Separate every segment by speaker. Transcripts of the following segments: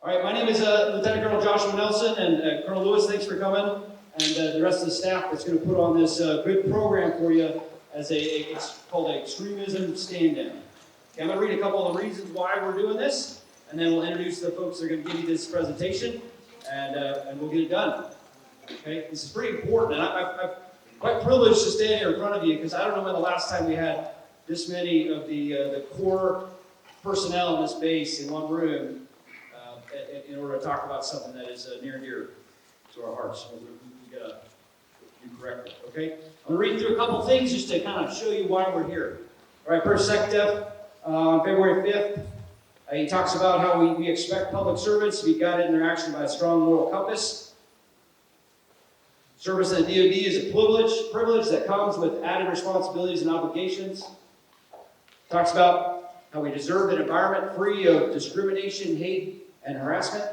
Speaker 1: All right, my name is Lieutenant Colonel Joshua Nelson, and Colonel Lewis, thanks for coming, and the rest of the staff that's going to put on this good program for you as it's called an Extremism Stand-Down. Okay, I'm going to read a couple of the reasons why we're doing this, and then we'll introduce the folks that are going to give you this presentation, and we'll get it done. Okay, this is pretty important, and I'm quite privileged to stand here in front of you because I don't know when the last time we had this many of the core personnel in this base in one room in order to talk about something that is near and dear to our hearts. So we got to do correctly, okay? I'm going to read through a couple things just to kind of show you why we're here. All right, first SecDef on February 5th, he talks about how we expect public servants to be guided in their action by a strong moral compass. Service in the DoD is a privilege that comes with added responsibilities and obligations. Talks about how we deserve an environment free of discrimination, hate, and harassment.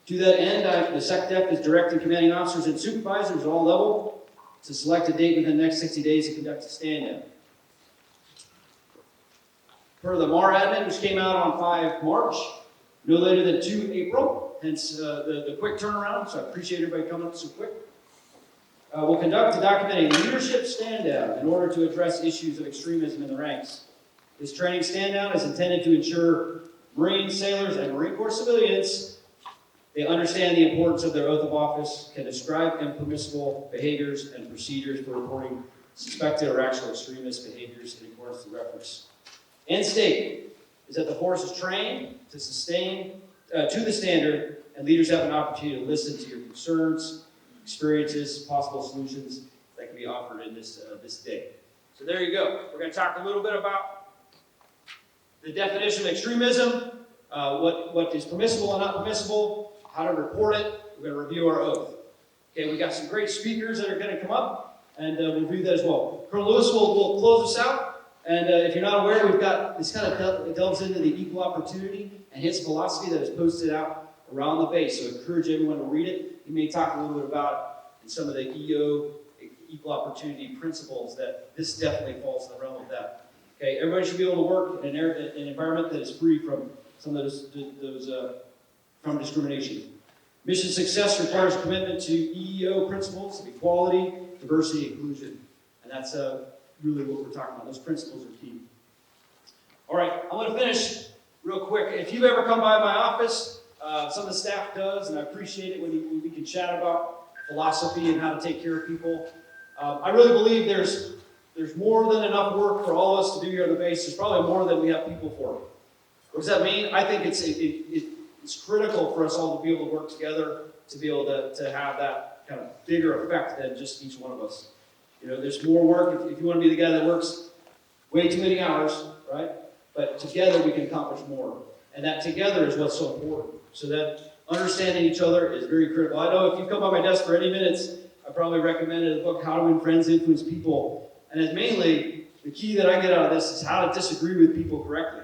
Speaker 1: To that end, the SecDef is directing commanding officers and supervisors at all levels to select a date within the next 60 days to conduct a stand-down. Per the MAR admin, which came out on 5 March, no later than 2 April, hence the quick turnaround, so I appreciate everybody coming up so quick. We'll conduct and document a leadership stand-down in order to address issues of extremism in the ranks. This training stand-down is intended to ensure Marines, sailors, and Marine Corps civilians, they understand the importance of their oath of office, can describe impermissible behaviors and procedures for reporting suspected or actual extremist behaviors in accordance with reference. End state is that the force is trained to sustain to the standard, and leaders have an opportunity to listen to your concerns, experiences, possible solutions that can be offered in this day. So there you go. We're going to talk a little bit about the definition of extremism, what is permissible and not permissible, how to report it. We're going to review our oath. Okay, we got some great speakers that are going to come up and review that as well. Colonel Lewis will close us out. And if you're not aware, we've got this kind of delves into the equal opportunity and his philosophy that is posted out around the base. So I encourage everyone to read it. He may talk a little bit about in some of the EO, equal opportunity principles, that this definitely falls in the realm of that. Okay, everybody should be able to work in an environment that is free from some of those from discrimination. Mission success requires commitment to EEO principles of equality, diversity, inclusion. And that's really what we're talking about. Those principles are key. All right, I'm going to finish real quick. If you've ever come by my office, some of the staff does, and I appreciate it when we can chat about philosophy and how to take care of people. I really believe there's more than enough work for all of us to do here on the base. There's probably more than we have people for. What does that mean? I think it's critical for us all to be able to work together to be able to have that kind of bigger effect than just each one of us. You know, there's more work if you want to be the guy that works way too many hours, right? But together we can accomplish more. And that together is what's so important. So that understanding each other is very critical. I know if you come by my desk for any minutes, I probably recommended the book, How to Win Friends, Influence People. And it's mainly, the key that I get out of this is how to disagree with people correctly.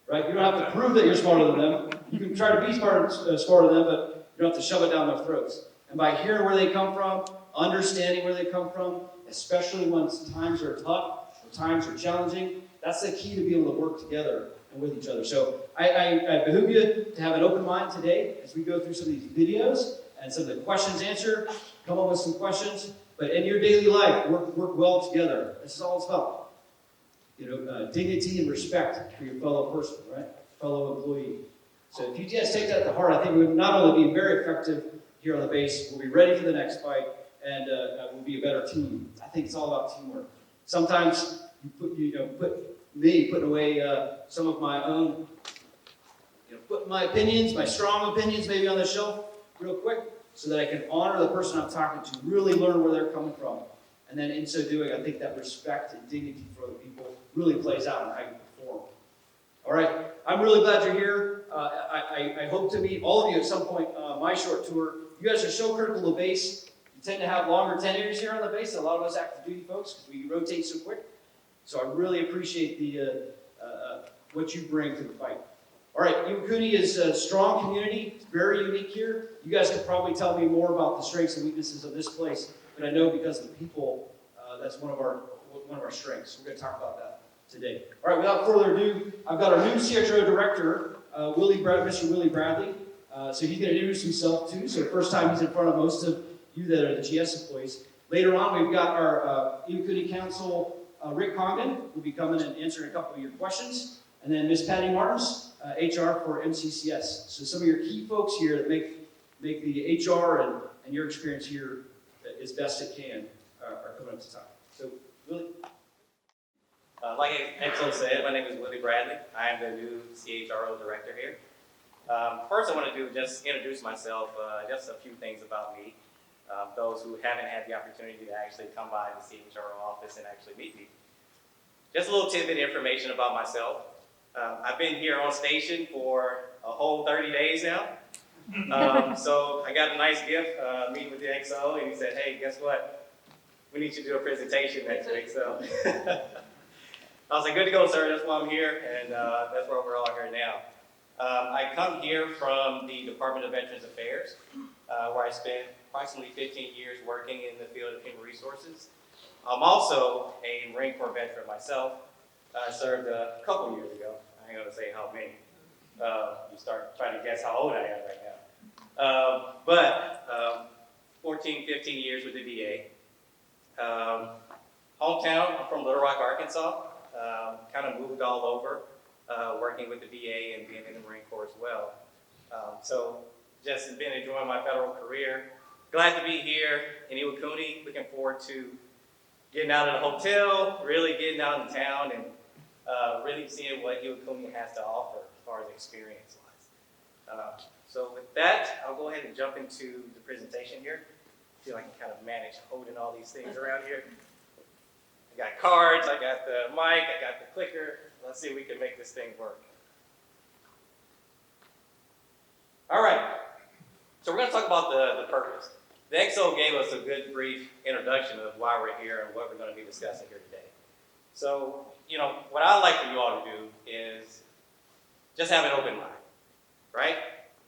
Speaker 1: Right? You don't have to prove that you're smarter than them. You can try to be smarter than them, but you don't have to shove it down their throats. And by hearing where they come from, understanding where they come from, especially when times are tough or times are challenging, that's the key to be able to work together and with each other. So I behoove you to have an open mind today as we go through some of these videos and some of the questions answered. Come up with some questions. But in your daily life, work well together. This is all it's about. You know, dignity and respect for your fellow person, right? Fellow employee. So if you guys take that to heart, I think we would not only be very effective here on the base, we'll be ready for the next fight, and we'll be a better team. I think it's all about teamwork. Sometimes putting away some of my own, putting my opinions, my strong opinions maybe on the shelf real quick, so that I can honor the person I'm talking to, really learn where they're coming from. And then in so doing, I think that respect and dignity for other people really plays out in how you perform. All right, I'm really glad you're here. I hope to meet all of you at some point on my short tour. You guys are so critical to the base. You tend to have longer tenures here on the base than a lot of us active duty folks because we rotate so quick. So I really appreciate what you bring to the fight. All right, Iwakuni is a strong community. It's very unique here. You guys could probably tell me more about the strengths and weaknesses of this place, but I know because of the people, that's one of our strengths. We're going to talk about that today. All right, without further ado, I've got our new CHRO director, Mr. Willie Bradley. So he's going to introduce himself too. So first time he's in front of most of you that are the GS employees. Later on, we've got our Eagle Council, Rick Congdon, will be coming and answering a couple of your questions. And then Miss Patty Martins, HR for MCCS. So some of your key folks here that make the HR and your experience here as best it can are coming up to time. So, Willie?
Speaker 2: Like Exo said, my name is Willie Bradley. I am the new CHRO director here. First, I want to do just introduce myself, just a few things about me. Those who haven't had the opportunity to actually come by the CHRO office and actually meet me. Just a little tidbit of information about myself. I've been here on station for a whole 30 days now. So I got a nice gift meeting with the XO, and he said, hey, guess what? We need you to do a presentation next week. So I was like, good to go, sir. That's why I'm here, and that's where we're all here now. I come here from the Department of Veterans Affairs, where I spent approximately 15 years working in the field of human resources. I'm also a Marine Corps veteran myself. I served a couple years ago. I ain't gonna say how many. You start trying to guess how old I am right now. 14, 15 years with the VA. Hometown, I'm from Little Rock, Arkansas. Kind of moved all over, working with the VA and being in the Marine Corps as well. So just been enjoying my federal career. Glad to be here in Iwakuni. Looking forward to getting out of the hotel, really getting out in town, and really seeing what Iwakuni has to offer as far as experience-wise. So with that, I'll go ahead and jump into the presentation here. I feel like I can kind of manage holding all these things around here. I got cards, I got the mic, I got the clicker. Let's see if we can make this thing work. All right, so we're going to talk about the purpose. The XO gave us a good brief introduction of why we're here and what we're going to be discussing here today. So, what I'd like for you all to do is just have an open mind, right?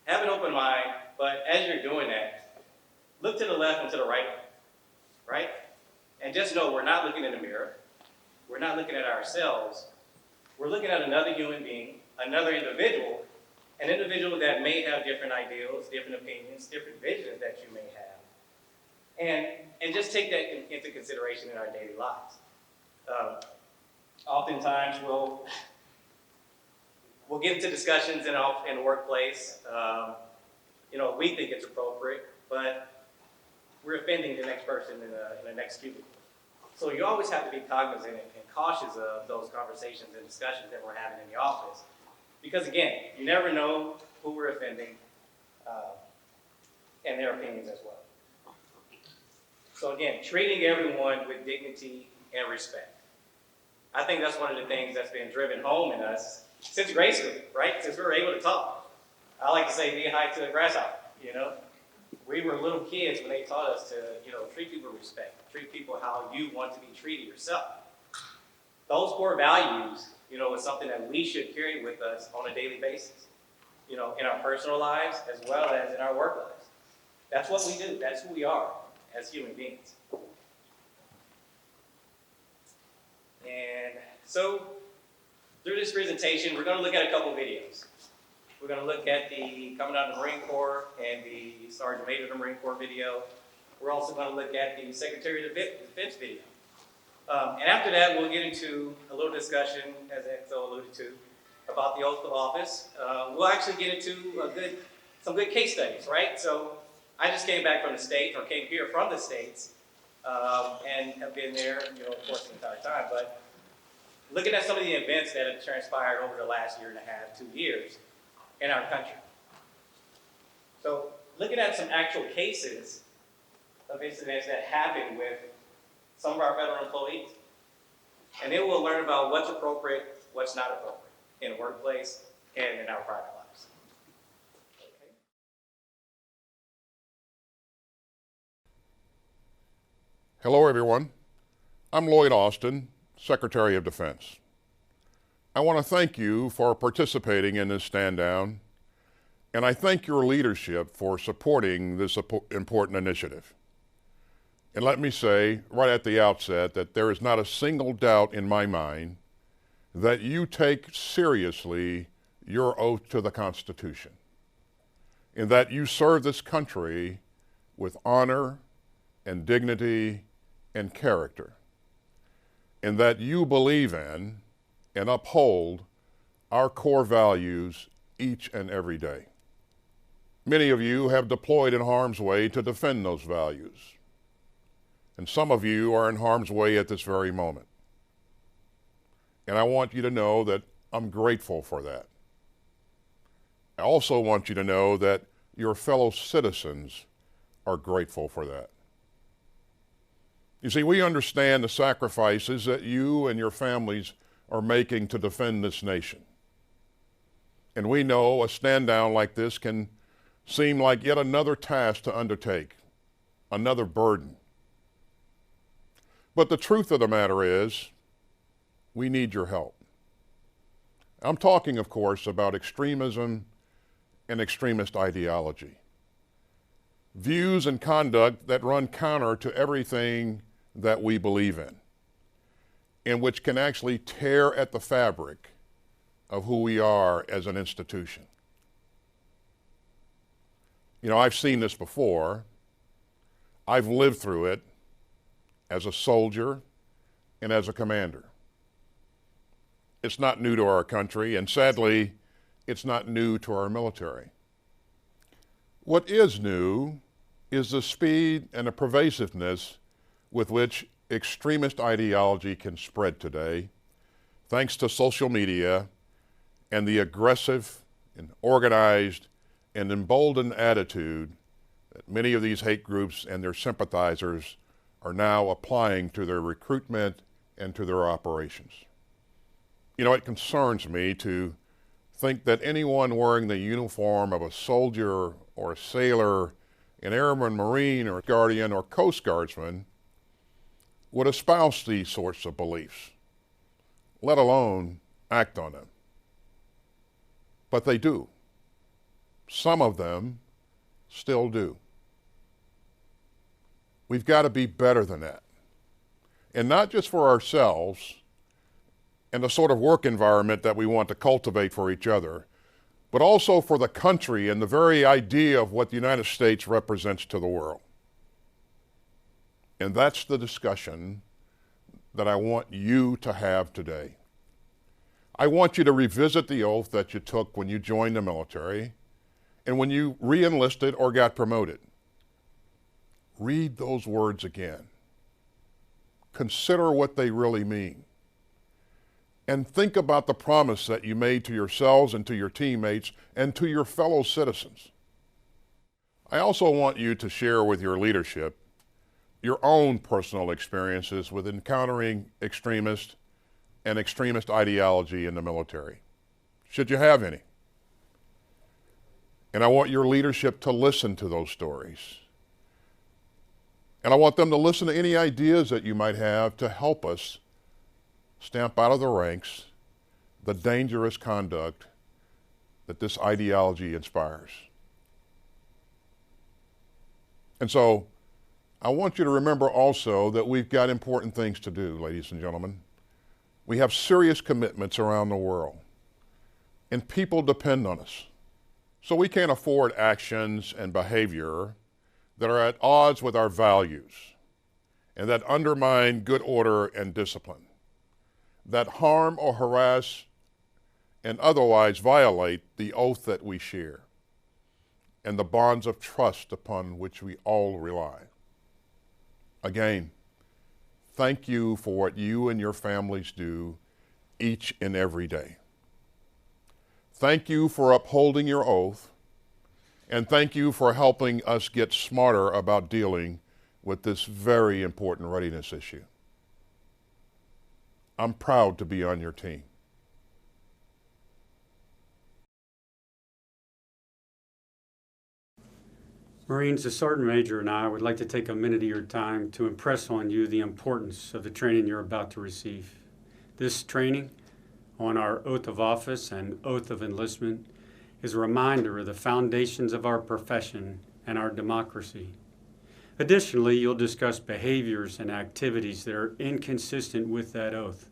Speaker 2: Have an open mind, but as you're doing that, look to the left and to the right? And just know we're not looking in the mirror. We're not looking at ourselves. We're looking at another human being, another individual, an individual that may have different ideals, different opinions, different visions that you may have. And just take that into consideration in our daily lives. Oftentimes we'll get into discussions in the workplace. We think it's appropriate, but we're offending the next person in the next cubicle. So you always have to be cognizant and cautious of those conversations and discussions that we're having in the office. Because again, you never know who we're offending and their opinions as well. So again, treating everyone with dignity and respect. I think that's one of the things that's been driven home in us since grade school, right? Since we were able to talk. I like to say, be high to the grasshopper, We were little kids when they taught us to, treat people with respect, treat people how you want to be treated yourself. Those core values, is something that we should carry with us on a daily basis, in our personal lives as well as in our work lives. That's what we do. That's who we are as human beings. And so, through this presentation, we're going to look at a couple videos. We're going to look at the coming out of the Marine Corps and the Sergeant Major of the Marine Corps video. We're also going to look at the Secretary of Defense video. And after that, we'll get into a little discussion, as Exo alluded to, about the oath of office. We'll actually get into some good case studies, right? So I just came back from the States, or came here from the States, and have been there, of course, the entire time. But looking at some of the events that have transpired over the last year and a half, 2 years in our country. So looking at some actual cases of incidents that happened with some of our federal employees. And then we'll learn about what's appropriate, what's not appropriate in the workplace and in our private lives. Okay.
Speaker 3: Hello, everyone. I'm Lloyd Austin, Secretary of Defense. I want to thank you for participating in this stand down, and I thank your leadership for supporting this important initiative. And let me say right at the outset that there is not a single doubt in my mind that you take seriously your oath to the Constitution, in that you serve this country with honor and dignity and character, in that you believe in and uphold our core values each and every day. Many of you have deployed in harm's way to defend those values, and some of you are in harm's way at this very moment. And I want you to know that I'm grateful for that. I also want you to know that your fellow citizens are grateful for that. You see, we understand the sacrifices that you and your families are making to defend this nation. And we know a stand down like this can seem like yet another task to undertake, another burden. But the truth of the matter is, we need your help. I'm talking, of course, about extremism and extremist ideology. Views and conduct that run counter to everything that we believe in, and which can actually tear at the fabric of who we are as an institution. You know, I've seen this before. I've lived through it as a soldier and as a commander. It's not new to our country, and sadly, it's not new to our military. What is new is the speed and the pervasiveness with which extremist ideology can spread today, thanks to social media and the aggressive and organized and emboldened attitude that many of these hate groups and their sympathizers are now applying to their recruitment and to their operations. You know, it concerns me to think that anyone wearing the uniform of a soldier or a sailor, an airman, marine, or guardian, or Coast Guardsman would espouse these sorts of beliefs, let alone act on them. But they do. Some of them still do. We've got to be better than that. And not just for ourselves and the sort of work environment that we want to cultivate for each other, but also for the country and the very idea of what the United States represents to the world. And that's the discussion that I want you to have today. I want you to revisit the oath that you took when you joined the military and when you re-enlisted or got promoted. Read those words again. Consider what they really mean. And think about the promise that you made to yourselves and to your teammates and to your fellow citizens. I also want you to share with your leadership your own personal experiences with encountering extremist and extremist ideology in the military, should you have any. And I want your leadership to listen to those stories. And I want them to listen to any ideas that you might have to help us stamp out of the ranks the dangerous conduct that this ideology inspires. And so, I want you to remember also that we've got important things to do, ladies and gentlemen. We have serious commitments around the world, and people depend on us. So we can't afford actions and behavior that are at odds with our values and that undermine good order and discipline, that harm or harass and otherwise violate the oath that we share and the bonds of trust upon which we all rely. Again, thank you for what you and your families do each and every day. Thank you for upholding your oath, and thank you for helping us get smarter about dealing with this very important readiness issue. I'm proud to be on your team.
Speaker 4: Marines, the Sergeant Major and I would like to take a minute of your time to impress on you the importance of the training you're about to receive. This training on our oath of office and oath of enlistment is a reminder of the foundations of our profession and our democracy. Additionally, you'll discuss behaviors and activities that are inconsistent with that oath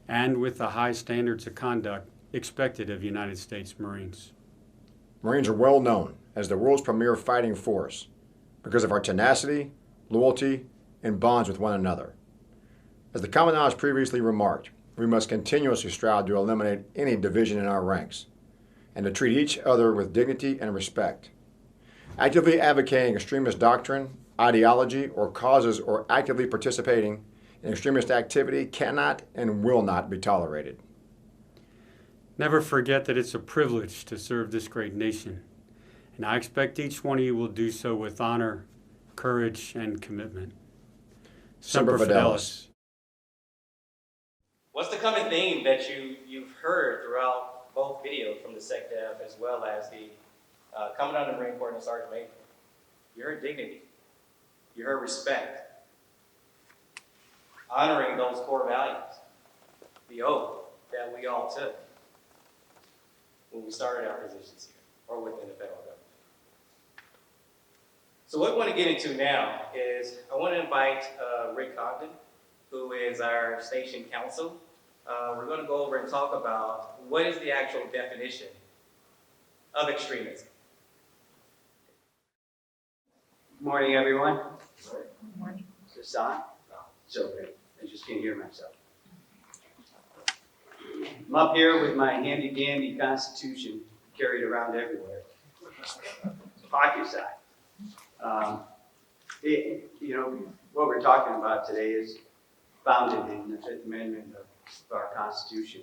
Speaker 4: and with the high standards of conduct expected of United States Marines.
Speaker 5: Marines are well known as the world's premier fighting force because of our tenacity, loyalty, and bonds with one another. As the Commandant has previously remarked, we must continuously strive to eliminate any division in our ranks and to treat each other with dignity and respect. Actively advocating extremist doctrine, ideology, or causes or actively participating in extremist activity cannot and will not be tolerated.
Speaker 4: Never forget that it's a privilege to serve this great nation, and I expect each one of you will do so with honor, courage, and commitment.
Speaker 5: Semper Fidelis.
Speaker 2: What's the common theme that you've heard throughout both videos from the SecDef as well as the Commandant of the Marine Corps and the Sergeant Major? You heard dignity. You heard respect. Honoring those core values. The oath that we all took when we started our positions here or within the federal government. So what we want to get into now is I want to invite Rick Cogden, who is our station counsel. We're going to go over and talk about what is the actual definition of extremism.
Speaker 6: Good morning, everyone.
Speaker 7: Good morning.
Speaker 6: Is this on? So good. I just can't hear myself. I'm up here with my handy-dandy Constitution carried around everywhere. Pocket size. What we're talking about today is founded in the Fifth Amendment of our Constitution.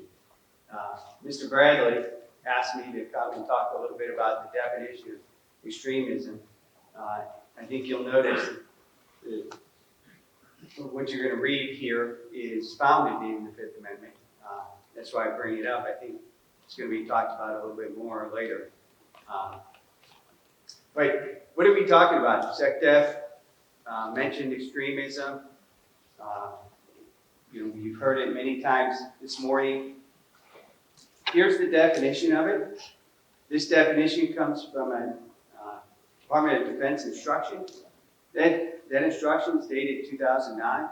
Speaker 6: Mr. Bradley asked me to come and talk a little bit about the definition of extremism. I think you'll notice that what you're going to read here is founded in the Fifth Amendment. That's why I bring it up. I think it's going to be talked about a little bit more later. But what are we talking about? SecDef mentioned extremism. You've heard it many times this morning. Here's the definition of it. This definition comes from a Department of Defense instruction. That instruction is dated 2009.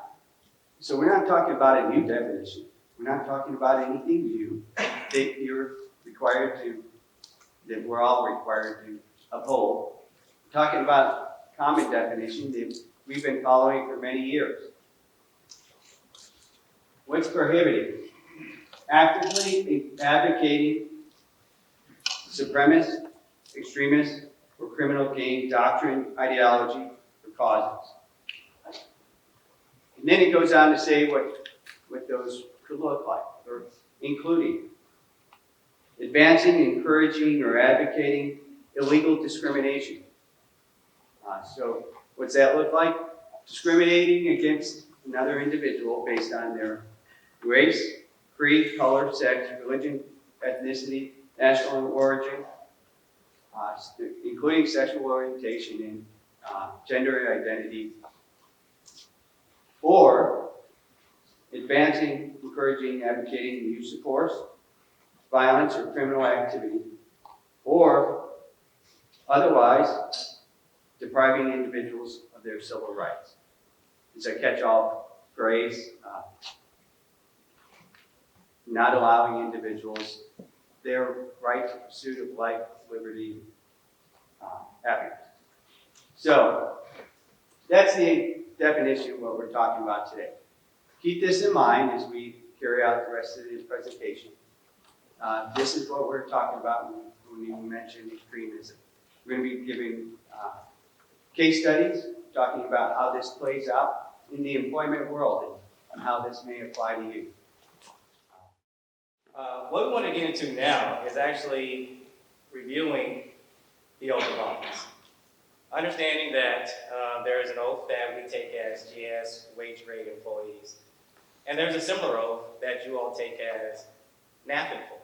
Speaker 6: So we're not talking about a new definition. We're not talking about anything new that you're required to, that we're all required to uphold. We're talking about common definition that we've been following for many years. What's prohibited? Actively advocating supremacist, extremist, or criminal gain doctrine, ideology, or causes. And then it goes on to say what those could look like, or including advancing, encouraging, or advocating illegal discrimination. So what's that look like? Discriminating against another individual based on their race, creed, color, sex, religion, ethnicity, national origin, including sexual orientation and gender identity, or advancing, encouraging, advocating the use of force, violence, or criminal activity, or otherwise depriving individuals of their civil rights. It's a catch-all phrase, not allowing individuals their right to pursuit of life, liberty, happiness. So that's the definition of what we're talking about today. Keep this in mind as we carry out the rest of this presentation. This is what we're talking about when we mention extremism. We're going to be giving case studies, talking about how this plays out in the employment world and how this may apply to you.
Speaker 2: What we want to get into now is actually reviewing the oath of office. Understanding that there is an oath that we take as GS, wage grade employees, and there's a similar oath that you all take as NAP employees.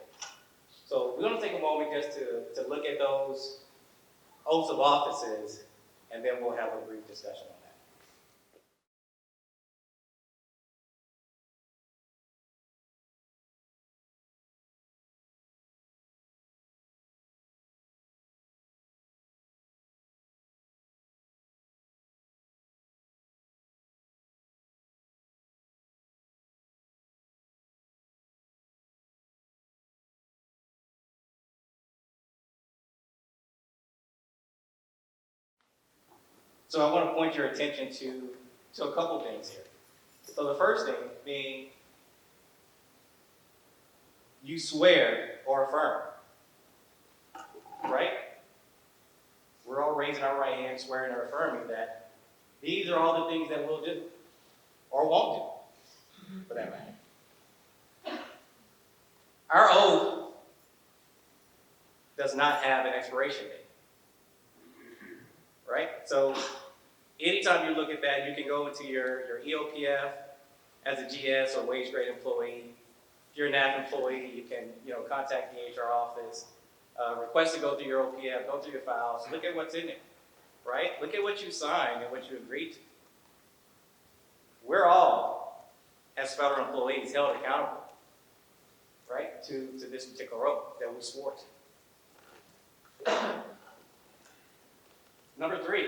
Speaker 2: So we're going to take a moment just to look at those oaths of offices, and then we'll have a brief discussion on So I want to point your attention to a couple things here. So the first thing being, you swear or affirm, right? We're all raising our right hand, swearing or affirming that these are all the things that we'll do, or won't do, for that matter. Our oath does not have an expiration date, right? So anytime you look at that, you can go into your EOPF as a GS or wage grade employee. If you're a NAF employee, you can contact the HR office, request to go through your OPF, go through your files, look at what's in there, right? Look at what you signed and what you agreed to. We're all, as federal employees, held accountable, right, to this particular oath that we swore to. Number 3,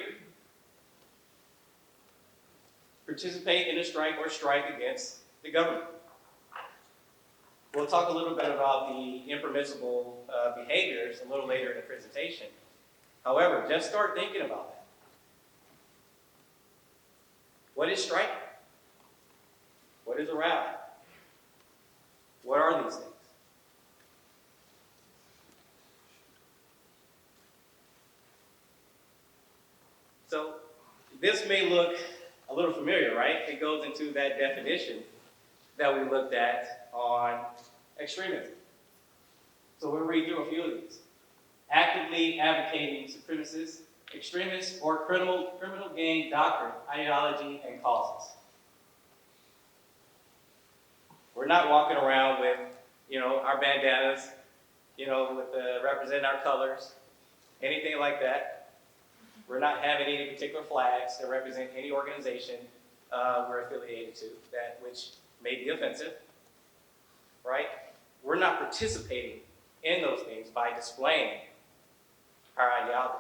Speaker 2: participate in a strike or strike against the government. We'll talk a little bit about the impermissible behaviors a little later in the presentation. However, just start thinking about that. What is striking? What is a rally? What are these things? So this may look a little familiar, right? It goes into that definition that we looked at on extremism. So we'll read through a few of these. Actively advocating supremacist, extremist, or criminal gang doctrine, ideology, and causes. We're not walking around with, our bandanas, with representing our colors, anything like that. We're not having any particular flags that represent any organization we're affiliated to, which may be offensive, right? We're not participating in those things by displaying our ideology.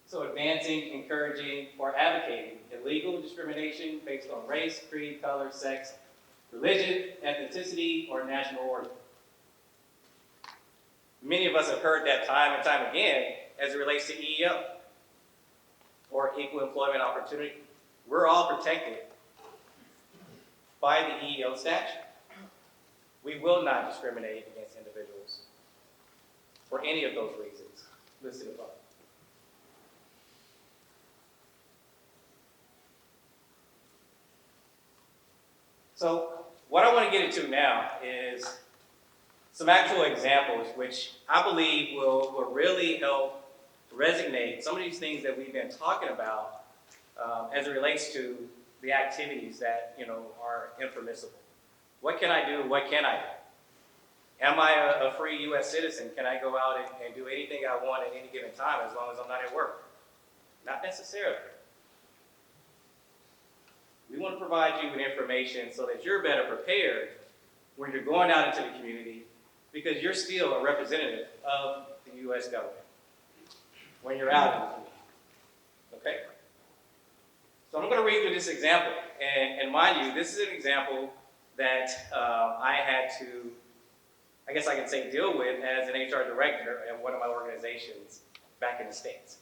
Speaker 2: So advancing, encouraging, or advocating illegal discrimination based on race, creed, color, sex, religion, ethnicity, or national origin. Many of us have heard that time and time again as it relates to EEO, or equal employment opportunity. We're all protected by the EEO statute. We will not discriminate against individuals for any of those reasons listed above. So what I want to get into now is some actual examples which I believe will really help resonate some of these things that we've been talking about as it relates to the activities that are impermissible. What can I do? What can I do? Am I a free U.S. citizen? Can I go out and do anything I want at any given time as long as I'm not at work? Not necessarily. We want to provide you with information so that you're better prepared when you're going out into the community, because you're still a representative of the U.S. government when you're out in the community. Okay? So I'm going to read through this example. And mind you, this is an example that I had to, I guess I could say, deal with as an HR director at one of my organizations back in the States.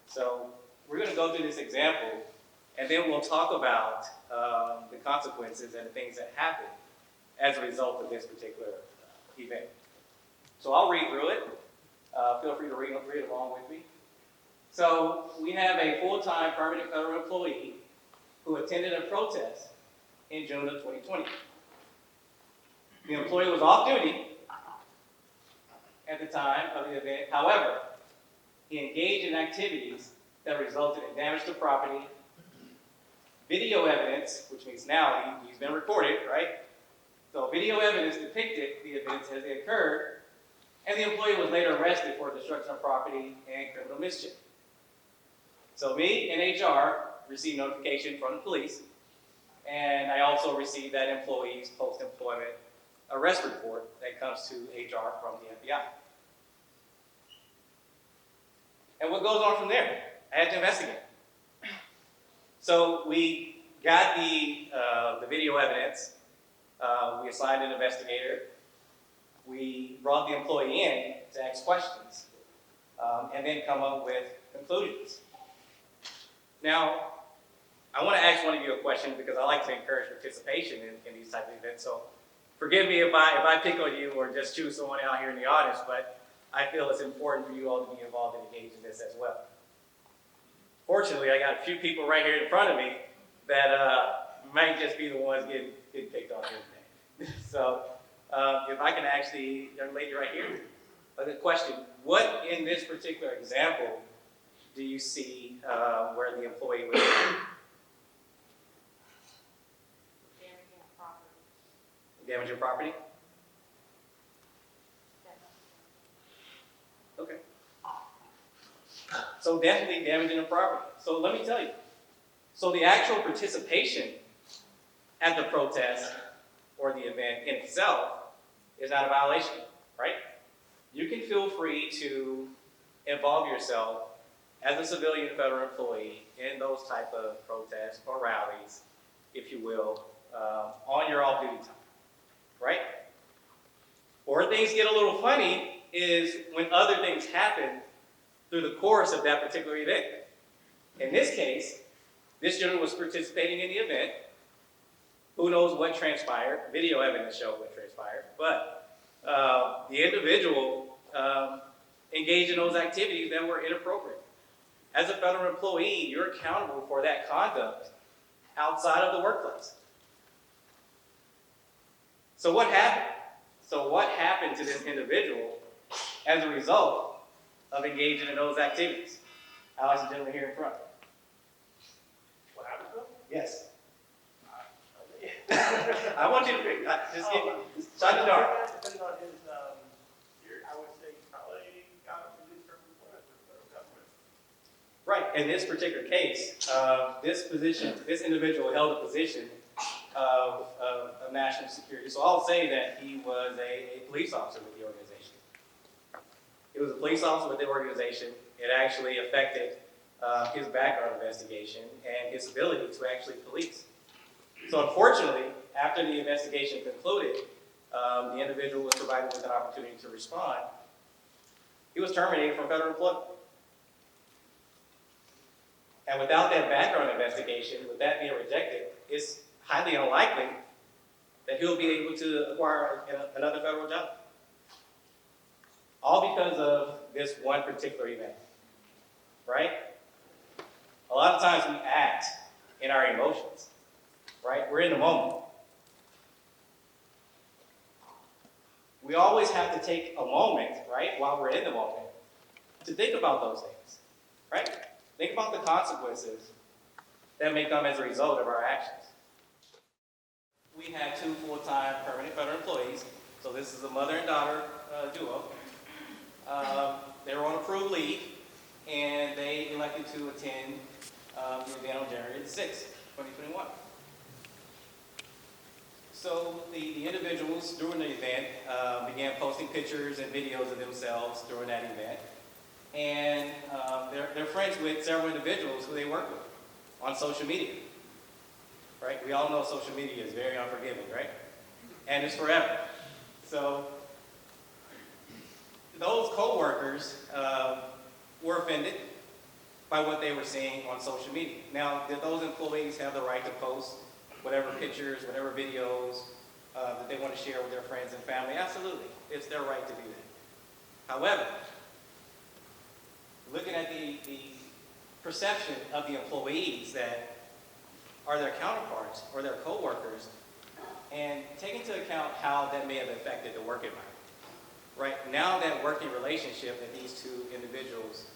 Speaker 2: So we're going to go through this example, and then we'll talk about the consequences and the things that happen as a result of this particular event. So I'll read through it. Feel free to read along with me. So we have a full-time permanent federal employee who attended a protest in June of 2020. The employee was off duty at the time of the event. However, he engaged in activities that resulted in damage to property, video evidence, which means now he's been recorded, right? So video evidence depicted the events as they occurred, and the employee was later arrested for destruction of property and criminal mischief. So me and HR received notification from the police, and I also received that employee's post-employment arrest report that comes to HR from the FBI. And what goes on from there? I had to investigate. So we got the video evidence. We assigned an investigator. we brought the employee in to ask questions, and then come up with conclusions. Now, I want to ask one of you a question because I like to encourage participation in these type of events. So forgive me if I pick on you or just choose someone out here in the audience, but I feel it's important for you all to be involved and engaged in this as well. Fortunately, I got a few people right here in front of me that might just be the ones getting picked on here today. So if I can actually, young lady right here, the question, what in this particular example do you see where the employee was damaging property? Okay. So definitely damaging the property. So let me tell you. So the actual participation at the protest or the event in itself is not a violation, right? You can feel free to involve yourself as a civilian federal employee in those type of protests or rallies, if you will, on your off-duty time, right? Where things get a little funny is when other things happen through the course of that particular event. In this case, this gentleman was participating in the event. Who knows what transpired? Video evidence showed what transpired. But the individual engaged in those activities that were inappropriate. As a federal employee, you're accountable for that conduct outside of the workplace. So what happened? So what happened to this individual as a result of engaging in those activities? Alex, the gentleman here in front.
Speaker 7: What happened to him?
Speaker 2: Yes. I want you to pick. Just give me. Shine the dark.
Speaker 7: Depending on his, I would say he probably got a release from employment with the federal government.
Speaker 2: Right. In this particular case, this individual held a position of national security. So I'll say that he was a police officer with the organization. He was a police officer with the organization. It actually affected his background investigation and his ability to actually police. So unfortunately, after the investigation concluded, the individual was provided with an opportunity to respond. He was terminated from federal employment. And without that background investigation, with that being rejected, it's highly unlikely that he'll be able to acquire another federal job. All because of this one particular event, right? A lot of times we act in our emotions, right? We're in the moment. We always have to take a moment, right, while we're in the moment, to think about those things, right? Think about the consequences that may come as a result of our actions. We had 2 full-time permanent federal employees, so this is a mother and daughter duo. They were on approved leave, and they elected to attend the event on January 6th, 2021. So the individuals during the event began posting pictures and videos of themselves during that event. And they're friends with several individuals who they work with on social media. Right? We all know social media is very unforgiving, right? And it's forever. So those co-workers were offended by what they were seeing on social media. Now, did those employees have the right to post whatever pictures, whatever videos that they want to share with their friends and family? Absolutely. It's their right to do that. However, looking at the perception of the employees that are their counterparts or their co-workers, and take into account how that may have affected the work environment. Right now, that working relationship that these 2 individuals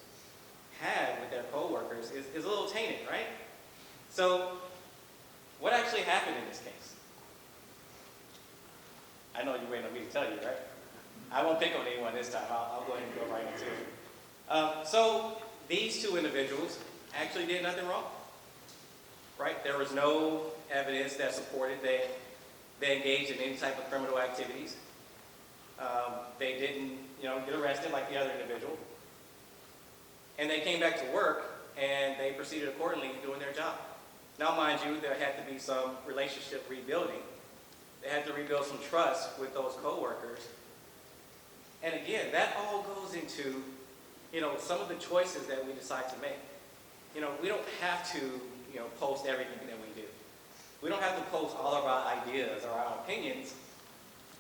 Speaker 2: had with their co-workers is a little tainted, right? So, what actually happened in this case? I know you're waiting on me to tell you, right? I won't pick on anyone this time. I'll go ahead and go right into it. So, these 2 individuals actually did nothing wrong. Right? There was no evidence that supported that they engaged in any type of criminal activities. They didn't, get arrested like the other individual. And they came back to work and they proceeded accordingly doing their job. Now, mind you, there had to be some relationship rebuilding. They had to rebuild some trust with those co-workers And again, that all goes into, some of the choices that we decide to make. We don't have to, post everything that we do. We don't have to post all of our ideas or our opinions.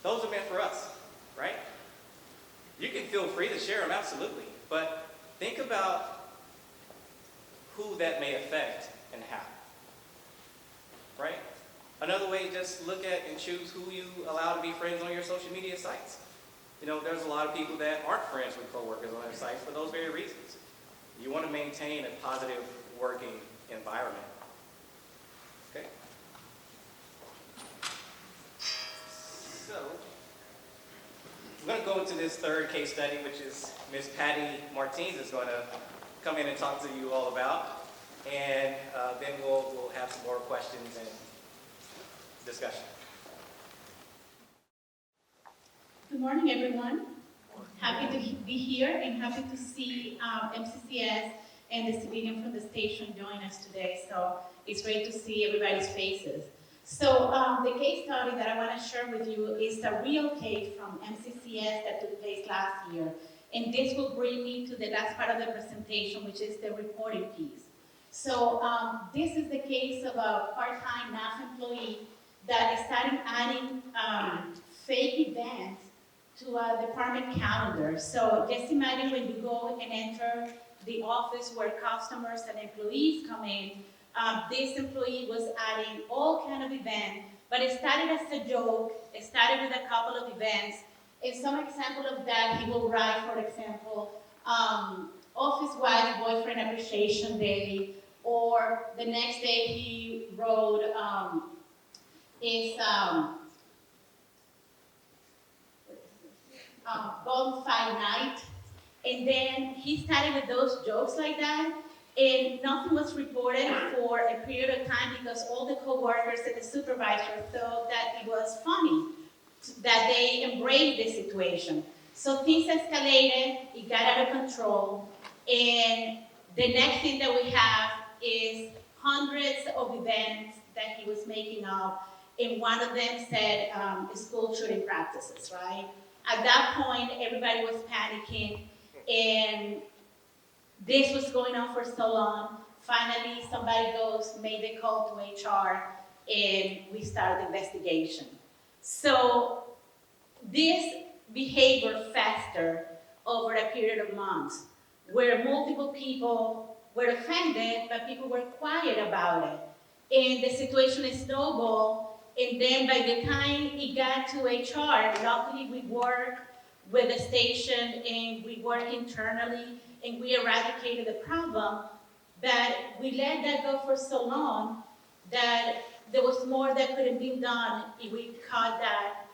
Speaker 2: Those are meant for us, right? You can feel free to share them, absolutely. But think about who that may affect and how, right? Another way, just look at and choose who you allow to be friends on your social media sites. There's a lot of people that aren't friends with coworkers on their sites for those very reasons. You want to maintain a positive working environment. Okay? So, I'm going to go into this third case study, which is Ms. Patty Martins is going to come in and talk to you all about. And then we'll have some more questions and discussion.
Speaker 8: Good morning, everyone. Happy to be here and happy to see MCCS and the civilian from the station join us today. So it's great to see everybody's faces. So the case study that I want to share with you is a real case from MCCS that took place last year. And this will bring me to the last part of the presentation, which is the reporting piece. So this is the case of a part-time NAF employee that started adding fake events to a department calendar. So just imagine when you go and enter the office where customers and employees come in, this employee was adding all kind of events, but it started as a joke. It started with a couple of events. And some example of that, he will write, for example, office wife boyfriend appreciation day, or the next day he wrote bonfire night, and then he started with those jokes like that, and nothing was reported for a period of time because all the co-workers and the supervisor thought that it was funny, that they embraced the situation. So things escalated, it got out of control, and the next thing that we have is hundreds of events that he was making up, and one of them said school shooting practices, right? At that point, everybody was panicking, and this was going on for so long. Finally, somebody made the call to HR, and we started the investigation. So this behavior festered over a period of months, where multiple people were offended, but people were quiet about it. And the situation snowballed. And then by the time it got to HR, luckily we work with the station and we work internally and we eradicated the problem, but we let that go for so long that there was more that could have been done if we caught that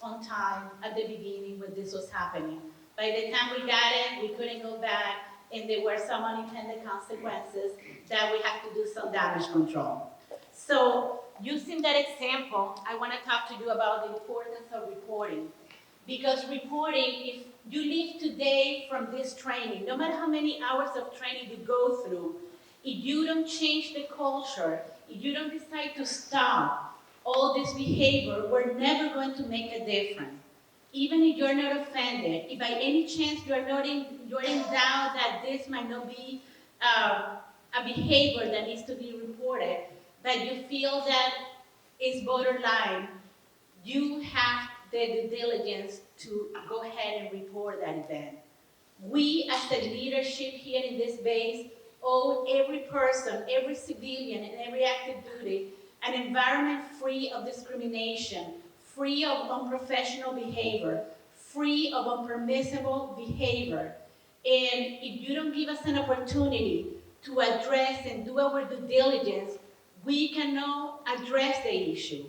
Speaker 8: on time at the beginning when this was happening. By the time we got it, we couldn't go back, and there were some unintended consequences that we had to do some damage control. So using that example, I want to talk to you about the importance of reporting. Because reporting, if you leave today from this training, no matter how many hours of training you go through, if you don't change the culture, if you don't decide to stop all this behavior, we're never going to make a difference. Even if you're not offended, if by any chance you're in doubt that this might not be a behavior that needs to be reported, but you feel that it's borderline, you have the due diligence to go ahead and report that event. We, as the leadership here in this base, owe every person, every civilian, and every active duty an environment free of discrimination, free of unprofessional behavior, free of unpermissible behavior. And if you don't give us an opportunity to address and do our due diligence, we cannot address the issue.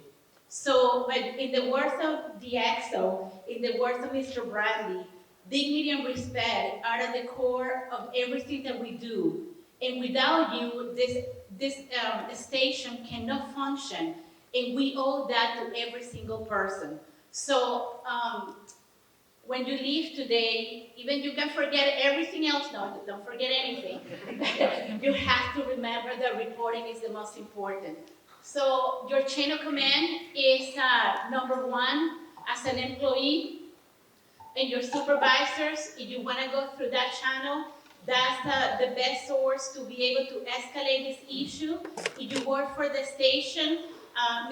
Speaker 8: So, but in the words of the EXO, in the words of Mr. Brandy, dignity and respect are at the core of everything that we do. And without you, this station cannot function. And we owe that to every single person. So when you leave today, even you can forget everything else. No, don't forget anything. You have to remember that reporting is the most important. So your chain of command is number one, as an employee, and your supervisors, if you want to go through that channel, that's the best source to be able to escalate this issue. If you work for the station,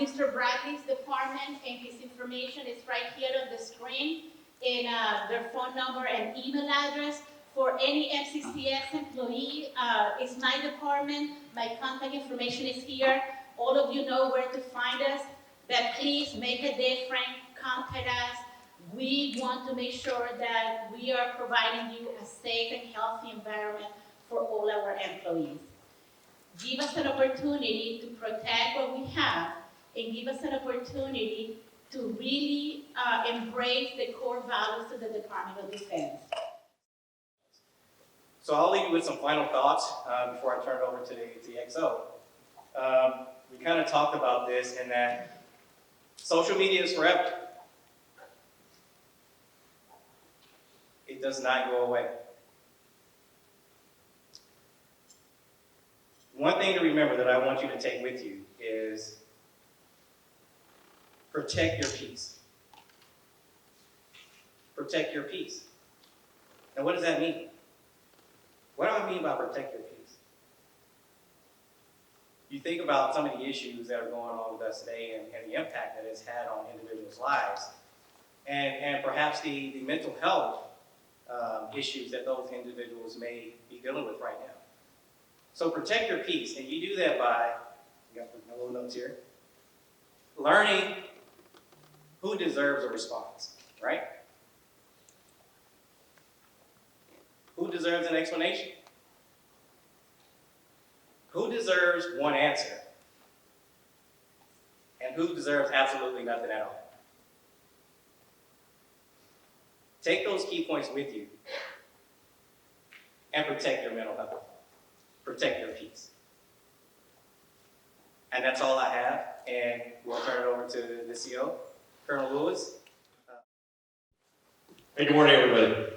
Speaker 8: Mr. Bradley's department and his information is right here on the screen, and their phone number and email address. For any FCCS employee, it's my department, my contact information is here. All of you know where to find us, but please make a difference, contact us. We want to make sure that we are providing you a safe and healthy environment for all our employees. Give us an opportunity to protect what we have, and give us an opportunity to really embrace the core values of the Department of Defense.
Speaker 2: So I'll leave you with some final thoughts before I turn it over to the XO. We kind of talked about this in that social media is forever. It does not go away. One thing to remember that I want you to take with you is protect your peace. Protect your peace. And what does that mean? What do I mean by protect your peace? You think about some of the issues that are going on with us today and the impact that it's had on individuals' lives, and perhaps the mental health issues that those individuals may be dealing with right now. So protect your peace, and you do that by, I got my little notes here, learning who deserves a response, right? Who deserves an explanation? Who deserves one answer? And who deserves absolutely nothing at all? Take those key points with you and protect your mental health. Protect your peace. And that's all I have, and we'll turn it over to the CO, Colonel Lewis.
Speaker 9: Hey, good morning, everybody.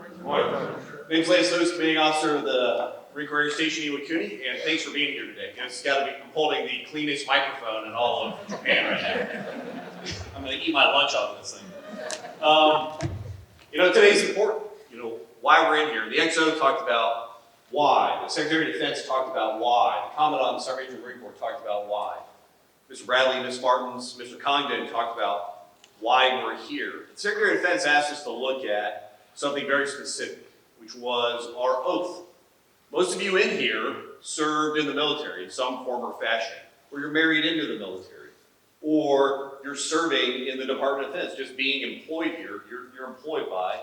Speaker 9: Good morning. My name's Lance Lewis, commanding officer of the Marine Corps Air Station Iwakuni, and thanks for being here today. It's got to be, I'm holding the cleanest microphone in all of Japan right now. I'm going to eat my lunch off of this thing. Today's important. Why we're in here. The XO talked about why. The Secretary of Defense talked about why. The Commandant and Sergeant Major of the Marine Corps talked about why. Mr. Bradley, Ms. Martins, Mr. Congdon talked about why we're here. The Secretary of Defense asked us to look at something very specific, which was our oath. Most of you in here served in the military in some form or fashion, or you're married into the military, or you're serving in the Department of Defense, just being employed here. You're employed by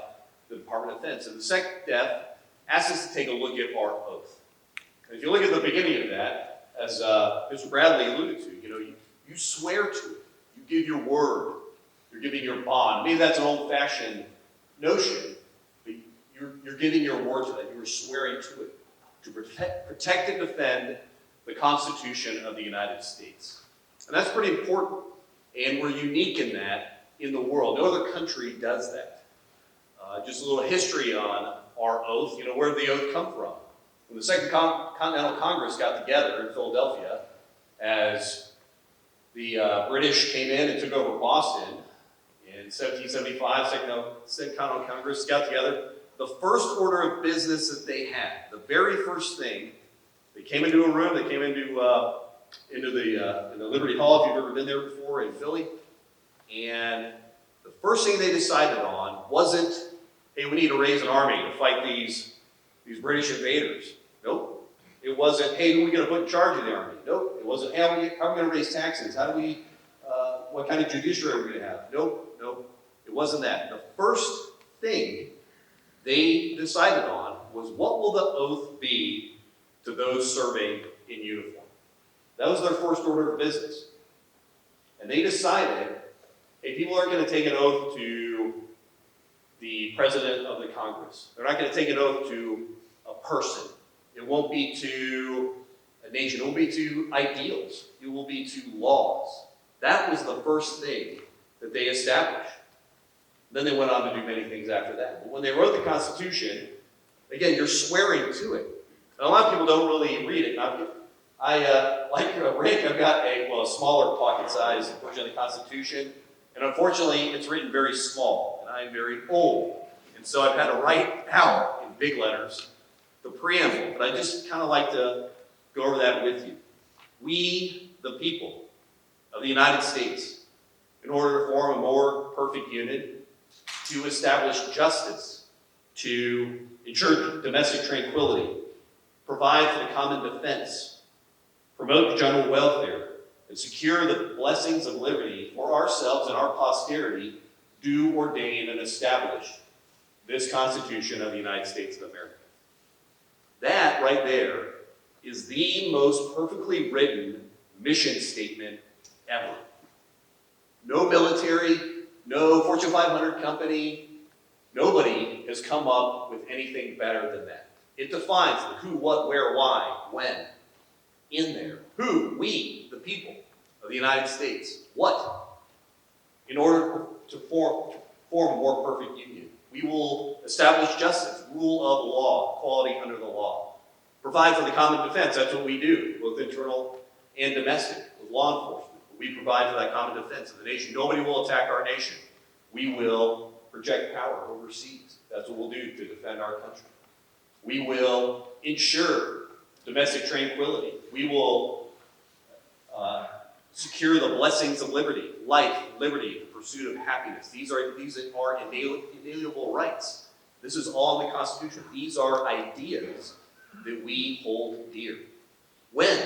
Speaker 9: the Department of Defense. And the SecDef asked us to take a look at our oath. And if you look at the beginning of that, as Mr. Bradley alluded to, you swear to it. You give your word. You're giving your bond. Maybe that's an old-fashioned notion, but you're giving your word to that. You are swearing to it to protect and defend the Constitution of the United States. And that's pretty important. And we're unique in that in the world. No other country does that. Just a little history on our oath. Where did the oath come from? When the Second Continental Congress got together in Philadelphia, as the British came in and took over Boston in 1775, Second Continental Congress got together. The first order of business that they had, the very first thing, they came into a room. They came into the Liberty Hall, if you've ever been there before in Philly, and the first thing they decided on wasn't, hey, we need to raise an army to fight these British invaders. Nope. It wasn't, hey, who are we going to put in charge of the army? Nope. It wasn't, hey, how are we going to raise taxes? What kind of judiciary are we going to have? Nope. It wasn't that. The first thing they decided on was, what will the oath be to those serving in uniform? That was their first order of business. And they decided, hey, people aren't going to take an oath to the President of the Congress. They're not going to take an oath to a person. It won't be to a nation. It won't be to ideals. It will be to laws. That was the first thing that they established. Then they went on to do many things after that. But when they wrote the Constitution, again, you're swearing to it. And a lot of people don't really read it. Like Rick, I've got a smaller pocket-sized version of the Constitution. And unfortunately, it's written very small, and I'm very old. And so I've had to write out in big letters the preamble, but I just kind of like to go over that with you. We, the people of the United States, in order to form a more perfect unit, to establish justice, to ensure domestic tranquility, provide for the common defense, promote general welfare, and secure the blessings of liberty for ourselves and our posterity, do ordain and establish this Constitution of the United States of America. That right there is the most perfectly written mission statement ever. No military, no Fortune 500 company, nobody has come up with anything better than that. It defines the who, what, where, why, when, in there. Who, we, the people of the United States. What? In order to form a more perfect union, we will establish justice, rule of law, equality under the law. Provide for the common defense, that's what we do, both internal and domestic, with law enforcement. We provide for that common defense of the nation. Nobody will attack our nation. We will project power overseas. That's what we'll do to defend our country. We will ensure domestic tranquility. We will secure the blessings of liberty, life, liberty, the pursuit of happiness. These are inalienable rights. This is all in the Constitution. These are ideas that we hold dear. When?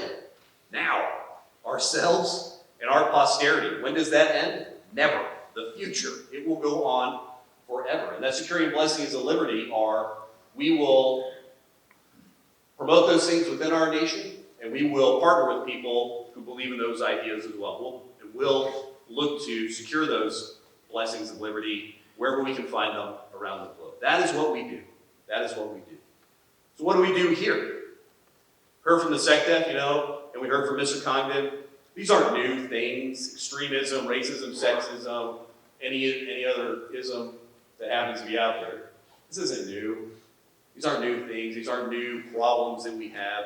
Speaker 9: Now. Ourselves and our posterity. When does that end? Never. The future. It will go on forever. And that securing blessings of liberty are, we will promote those things within our nation, and we will partner with people who believe in those ideas as well. We'll look to secure those blessings of liberty wherever we can find them around the globe. That is what we do. That is what we do. So what do we do here? Heard from the SecDef, and we heard from Mr. Congdon. These aren't new things. Extremism, racism, sexism, any other ism that happens to be out there. This isn't new. These aren't new things. These aren't new problems that we have.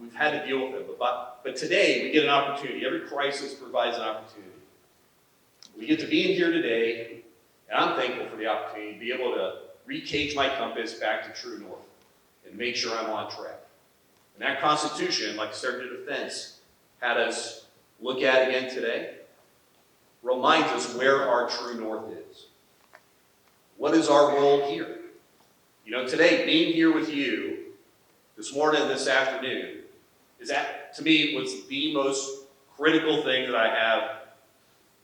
Speaker 9: We've had to deal with them. But today, we get an opportunity. Every crisis provides an opportunity. We get to be in here today, and I'm thankful for the opportunity to be able to recage my compass back to true north and make sure I'm on track. And that Constitution, like the Secretary of Defense had us look at again today, reminds us where our true north is. What is our role here? Today, being here with you this morning and this afternoon, to me, was the most critical thing that I have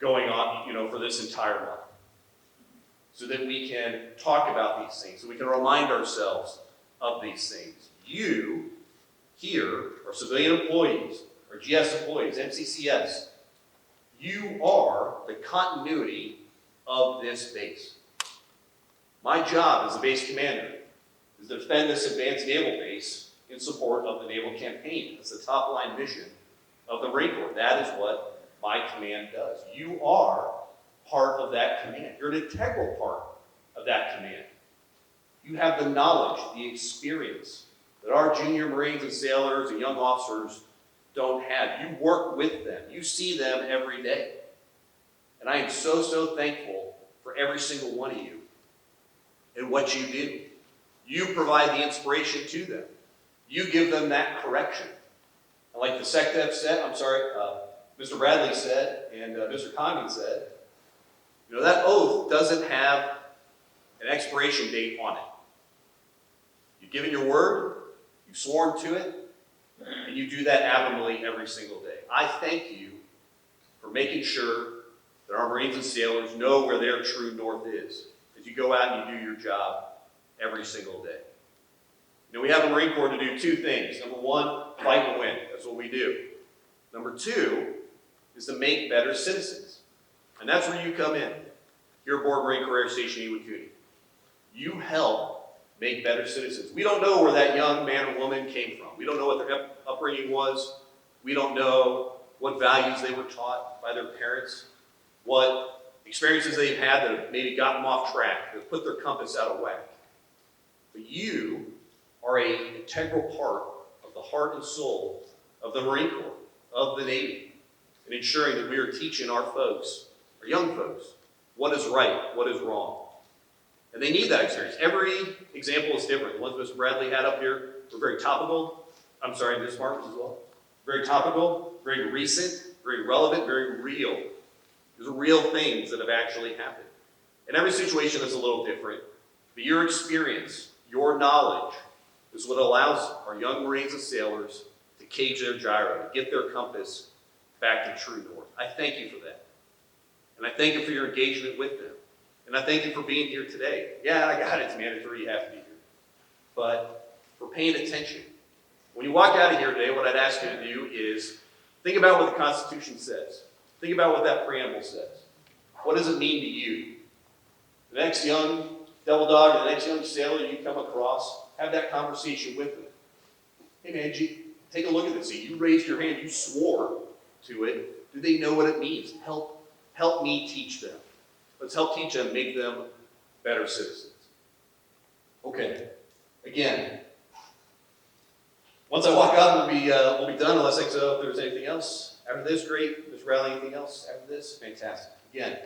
Speaker 9: going on, for this entire month. So that we can talk about these things, so we can remind ourselves of these things. You here are civilian employees, or GS employees, MCCS. You are the continuity of this base. My job as a base commander is to defend this advanced naval base in support of the naval campaign. That's the top line mission of the Marine Corps. That is what my command does. You are part of that command. You're an integral part of that command. You have the knowledge, the experience that our junior Marines and sailors and young officers don't have. You work with them. You see them every day. And I am so, so thankful for every single one of you and what you do. You provide the inspiration to them. You give them that correction. And like the SecDef said, Mr. Bradley said, and Mr. Condon said, that oath doesn't have an expiration date on it. You've given your word, you've sworn to it, and you do that admirably every single day. I thank you for making sure that our Marines and sailors know where their true north is as you go out and you do your job every single day. We have a Marine Corps to do two things. Number one, fight and win. That's what we do. Number two is to make better citizens. And that's where you come in. Here aboard Marine Corps Air Station Iwakuni. You help make better citizens. We don't know where that young man or woman came from. We don't know what their upbringing was. We don't know what values they were taught by their parents, what experiences they've had that have maybe gotten them off track, that have put their compass out of whack. But you are an integral part of the heart and soul of the Marine Corps, of the Navy, in ensuring that we are teaching our folks our young folks, what is right, what is wrong. And they need that experience. Every example is different. The ones Mr. Bradley had up here were very topical. I'm sorry, Ms. Martins as well. Very topical, very recent, very relevant, very real. These are real things that have actually happened. And every situation is a little different. But your experience, your knowledge, is what allows our young Marines and sailors to cage their gyro, to get their compass back to true north. I thank you for that. And I thank you for your engagement with them. And I thank you for being here today. Yeah, I got it, it's mandatory, you have to be here. But for paying attention. When you walk out of here today, what I'd ask you to do is think about what the Constitution says. Think about what that preamble says. What does it mean to you? The next young devil dog, or the next young sailor you come across, have that conversation with them. Hey man, take a look at this. You raised your hand, you swore to it. Do they know what it means? Help me teach them. Let's help teach them, make them better citizens. Okay, again, once I walk out, we'll be done unless if there's anything else. After this, great. Mr. Bradley, anything else after this? Fantastic. Again,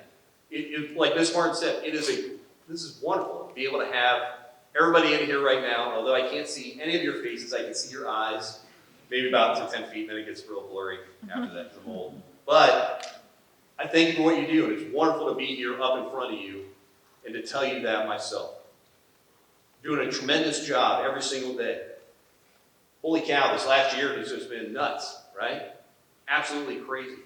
Speaker 9: like Ms. Martin said, this is wonderful to be able to have everybody in here right now. Although I can't see any of your faces, I can see your eyes. Maybe about to 10 feet, then it gets real blurry after that because I'm old. But I thank you for what you do, and it's wonderful to be here up in front of you and to tell you that myself. Doing a tremendous job every single day. Holy cow, this last year has just been nuts, right? Absolutely crazy.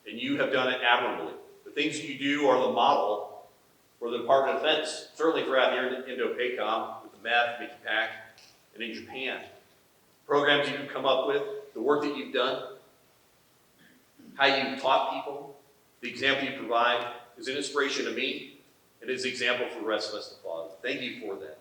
Speaker 9: And you have done it admirably. The things that you do are the model for the Department of Defense, certainly for out here in Indo-PACOM, with the MEF, Mickey Pac, and in Japan. Programs you've come up with, the work that you've done, how you've taught people, the example you provide is an inspiration to me. It is an example for the rest of us to follow. Thank you for that.